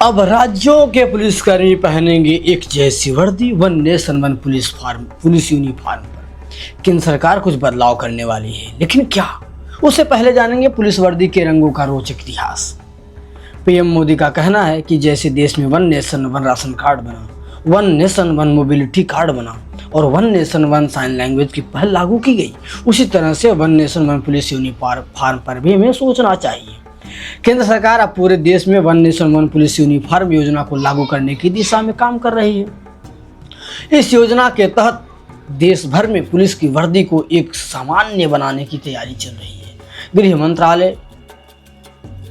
अब राज्यों के पुलिसकर्मी पहनेंगे एक जैसी वर्दी, one nation one police uniform पर केंद्र सरकार कुछ बदलाव करने वाली है, लेकिन क्या? उससे पहले जानेंगे पुलिस वर्दी के रंगों का रोचक इतिहास। पीएम मोदी का कहना है कि जैसे देश में one nation one ration card बना, one nation one mobility card बना और one nation one sign language की पहल लागू की गई, उसी तरह से one nation one police uniform पर भी हमें सोचना चाहिए। केंद्र सरकार अब पूरे देश में one nation one police uniform योजना को लागू करने की दिशा में काम कर रही है। इस योजना के तहत देश भर में पुलिस की वर्दी को एक सामान्य बनाने की तैयारी चल रही है। गृह मंत्रालय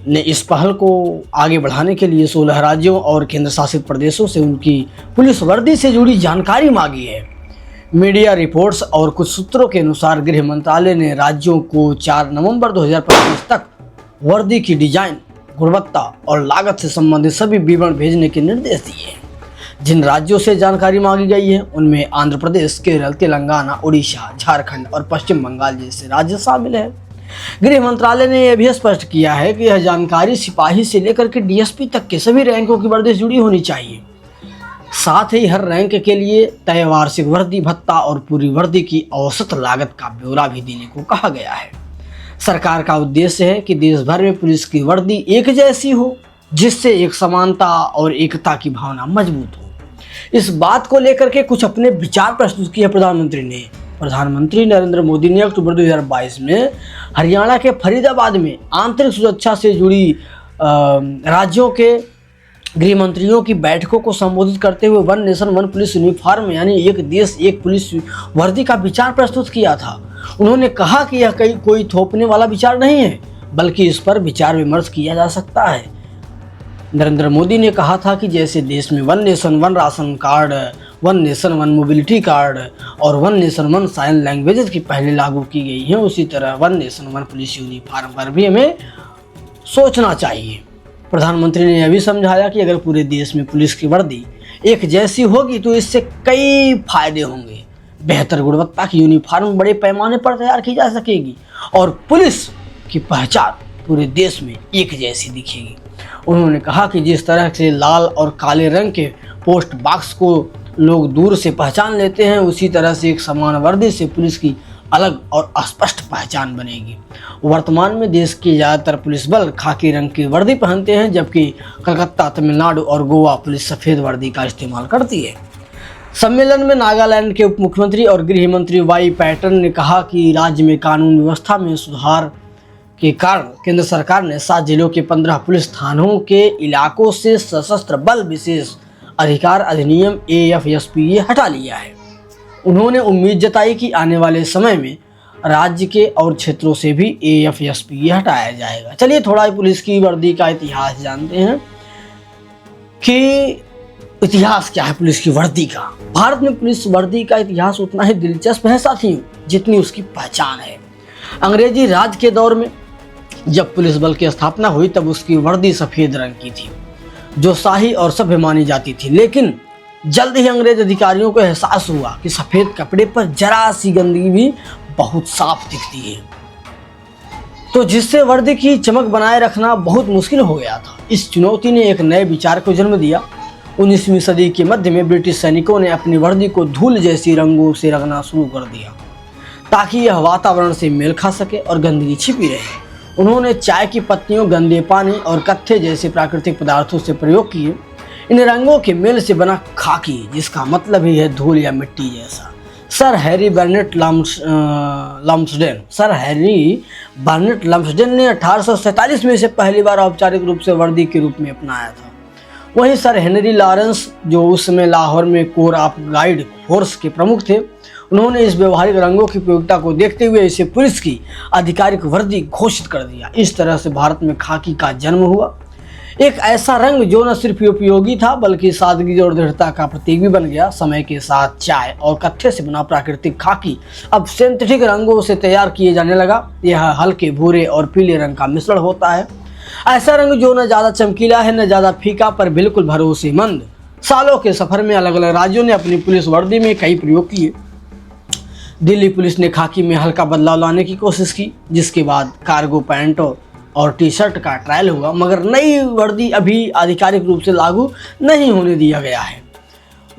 ने इस पहल को आगे बढ़ाने के लिए 16 राज्यों और केंद्र शासित प्रदेशों से उनकी पुलिस वर्दी से जुड़ी जानकारी मांगी है। मीडिया रिपोर्ट्स और कुछ सूत्रों के अनुसार गृह मंत्रालय ने राज्यों को 4 नवंबर 2025 तक वर्दी की डिजाइन, गुणवत्ता और लागत से संबंधित सभी विवरण भेजने के निर्देश दिए हैं। जिन राज्यों से जानकारी मांगी गई है उनमें आंध्र प्रदेश, केरल, तेलंगाना, उड़ीसा, झारखंड और पश्चिम बंगाल जैसे राज्य शामिल हैं। गृह मंत्रालय ने यह भी स्पष्ट किया है कि यह जानकारी सिपाही से लेकर के डीएसपी तक के सभी रैंकों की वर्दी से जुड़ी होनी चाहिए। साथ ही हर रैंक के लिए तय वार्षिक वर्दी भत्ता और पूरी वर्दी की औसत लागत का ब्यौरा भी देने को कहा गया है। सरकार का उद्देश्य है कि देश भर में पुलिस की वर्दी एक जैसी हो, जिससे एक समानता और एकता की भावना मजबूत हो। इस बात को लेकर के कुछ अपने विचार प्रस्तुत किए प्रधानमंत्री नरेंद्र मोदी ने अक्टूबर 2022 में हरियाणा के फरीदाबाद में आंतरिक सुरक्षा से जुड़ी राज्यों के गृह मंत्रियों की बैठकों को संबोधित करते हुए one nation one police uniform यानी एक देश एक पुलिस वर्दी का विचार प्रस्तुत किया था। उन्होंने कहा कि यह कोई थोपने वाला विचार नहीं है, बल्कि इस पर विचार विमर्श किया जा सकता है। नरेंद्र मोदी ने कहा था कि जैसे देश में one nation one ration card, one nation one mobility card और one nation one sign languages की पहले लागू की गई है, उसी तरह one nation one police uniform पर भी हमें सोचना चाहिए। प्रधानमंत्री ने यह भी समझाया कि अगर पूरे देश में पुलिस की वर्दी एक जैसी होगी तो इससे कई फायदे होंगे। बेहतर गुणवत्ता की यूनिफॉर्म बड़े पैमाने पर तैयार की जा सकेगी और पुलिस की पहचान पूरे देश में एक जैसी दिखेगी। उन्होंने कहा कि जिस तरह से लाल और काले रंग के पोस्ट बॉक्स को लोग दूर से पहचान लेते हैं, उसी तरह से एक समान वर्दी से पुलिस की अलग और स्पष्ट पहचान बनेगी। वर्तमान में देश के ज़्यादातर पुलिस बल खाकी रंग की वर्दी पहनते हैं, जबकि कलकत्ता, तमिलनाडु और गोवा पुलिस सफ़ेद वर्दी का इस्तेमाल करती है। सम्मेलन में नागालैंड के उप मुख्यमंत्री और गृह मंत्री वाई पैटर्न ने कहा कि राज्य में कानून व्यवस्था में सुधार के कारण केंद्र सरकार ने 7 जिलों के 15 पुलिस थानों के इलाकों से सशस्त्र बल विशेष अधिकार अधिनियम AFSPA हटा लिया है। उन्होंने उम्मीद जताई कि आने वाले समय में राज्य के और क्षेत्रों से भी AFSPA हटाया जाएगा। चलिए थोड़ा पुलिस की वर्दी का इतिहास जानते हैं कि इतिहास क्या है पुलिस की वर्दी का। भारत में पुलिस वर्दी का इतिहास उतना ही दिलचस्प है साथियों जितनी उसकी पहचान है। अंग्रेजी राज के दौर में जब पुलिस बल की स्थापना हुई तब उसकी वर्दी सफ़ेद रंग की थी, जो शाही और सभ्य मानी जाती थी। लेकिन जल्द ही अंग्रेज अधिकारियों को एहसास हुआ कि सफ़ेद कपड़े पर जरा सी गंदगी भी बहुत साफ दिखती है, तो जिससे वर्दी की चमक बनाए रखना बहुत मुश्किल हो गया था। इस चुनौती ने एक नए विचार को जन्म दिया। 19वीं सदी के मध्य में ब्रिटिश सैनिकों ने अपनी वर्दी को धूल जैसी रंगों से रंगना शुरू कर दिया ताकि यह वातावरण से मेल खा सके और गंदगी छिपी रहे। उन्होंने चाय की पत्तियों, गंदे पानी और कत्थे जैसे प्राकृतिक पदार्थों से प्रयोग किए। इन रंगों के मेल से बना खाकी, जिसका मतलब ही है धूल या मिट्टी जैसा। सर हैरी बर्नेट लम्सडेन ने 1847 में इसे पहली बार औपचारिक रूप से वर्दी के रूप में अपनाया था। वहीं सर हेनरी लॉरेंस, जो उस समय लाहौर में कोर ऑफ गाइड फोर्स के प्रमुख थे, उन्होंने इस व्यवहारिक रंगों की उपयोगिता को देखते हुए इसे पुलिस की आधिकारिक वर्दी घोषित कर दिया। इस तरह से भारत में खाकी का जन्म हुआ, एक ऐसा रंग जो न सिर्फ उपयोगी था बल्कि सादगी और दृढ़ता का प्रतीक भी बन गया। समय के साथ चाय और कत्थे से बना प्राकृतिक खाकी अब सिंथेटिक रंगों से तैयार किए जाने लगा। यह हल्के भूरे और पीले रंग का मिश्रण होता है, ऐसा रंग जो न ज़्यादा चमकीला है न ज़्यादा फीका, पर बिल्कुल भरोसेमंद। सालों के सफ़र में अलग अलग राज्यों ने अपनी पुलिस वर्दी में कई प्रयोग किए। दिल्ली पुलिस ने खाकी में हल्का बदलाव लाने की कोशिश की, जिसके बाद कार्गो पैंट और टी शर्ट का ट्रायल हुआ, मगर नई वर्दी अभी आधिकारिक रूप से लागू नहीं होने दिया गया है।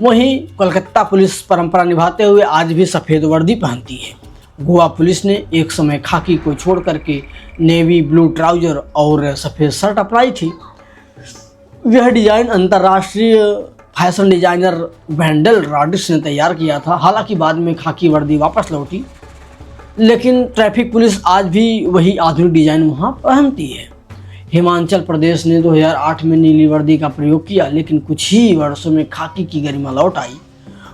वहीं कोलकाता पुलिस परंपरा निभाते हुए आज भी सफ़ेद वर्दी पहनती है। गोवा पुलिस ने एक समय खाकी को छोड़ करके नेवी ब्लू ट्राउजर और सफ़ेद शर्ट अपनाई थी। यह डिज़ाइन अंतर्राष्ट्रीय फैशन डिजाइनर वेंडल रॉड्रिग्स ने तैयार किया था। हालांकि बाद में खाकी वर्दी वापस लौटी, लेकिन ट्रैफिक पुलिस आज भी वही आधुनिक डिज़ाइन वहां पहनती है। हिमाचल प्रदेश ने 2008 में नीली वर्दी का प्रयोग किया, लेकिन कुछ ही वर्षों में खाकी की गरिमा लौट आई।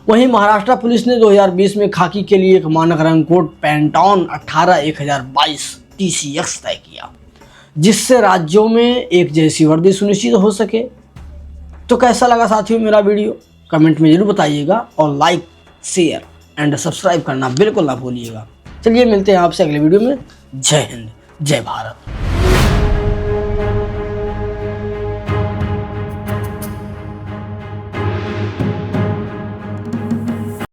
वहीं महाराष्ट्र पुलिस ने 2020 में खाकी के लिए एक मानक रंग कोड पैंटॉन 18/1022 TCX तय किया, जिससे राज्यों में एक जैसी वर्दी सुनिश्चित हो सके। तो कैसा लगा साथियों मेरा वीडियो, कमेंट में जरूर बताइएगा और लाइक, शेयर एंड सब्सक्राइब करना बिल्कुल ना भूलिएगा। चलिए मिलते हैं आपसे अगले वीडियो में। जय हिंद, जय भारत।